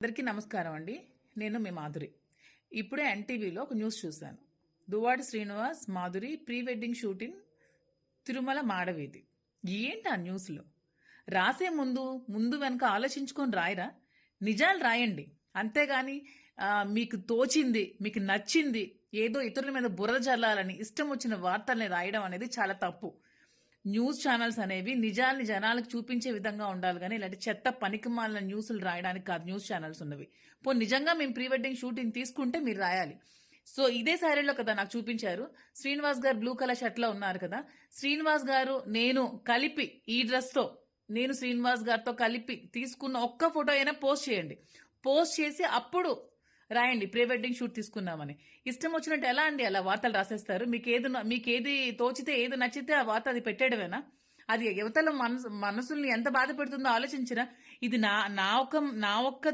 అందరికీ నమస్కారం అండి. నేను మీ మాధురి. ఇప్పుడే ఎన్టీవీలో ఒక న్యూస్ చూశాను. Duvvada Srinivas, Madhuri pre wedding shooting Tirumala మాడవీధి. ఏంటి ఆ న్యూస్లో? రాసే ముందు వెనక ఆలోచించుకొని రాయరా? నిజాలు రాయండి. అంతేగాని మీకు తోచింది, మీకు నచ్చింది ఏదో ఇతరుల మీద బురద జల్లాలని ఇష్టం వచ్చిన వార్తల్ని రాయడం అనేది చాలా తప్పు. న్యూస్ ఛానల్స్ అనేవి నిజాల్ని జనాలకు చూపించే విధంగా ఉండాలి కానీ ఇలాంటి చెత్త పనికిమాలిన న్యూస్లు రాయడానికి కాదు న్యూస్ ఛానల్స్ ఉన్నవి. నిజంగా మేము ప్రీ వెడ్డింగ్ షూటింగ్ తీసుకుంటే మీరు రాయాలి. సో ఇదే శారీలో కదా నాకు చూపించారు. శ్రీనివాస్ గారు బ్లూ కలర్ షర్ట్ లో ఉన్నారు కదా. శ్రీనివాస్ గారు నేను కలిపి ఈ డ్రెస్ తో నేను శ్రీనివాస్ గారితో కలిపి తీసుకున్న ఒక్క ఫోటో అయినా పోస్ట్ చేయండి. పోస్ట్ చేసి అప్పుడు రాయండి ప్రీ వెడ్డింగ్ షూట్ తీసుకున్నామని. ఇష్టం వచ్చినట్టు ఎలా అండి అలా వార్తలు రాసేస్తారు? మీకేది తోచితే ఏది నచ్చితే ఆ వార్త అది పెట్టేయడమేనా? అది యువతల మనసుల్ని ఎంత బాధ పెడుతుందో ఆలోచించరా? ఇది నా ఒక్క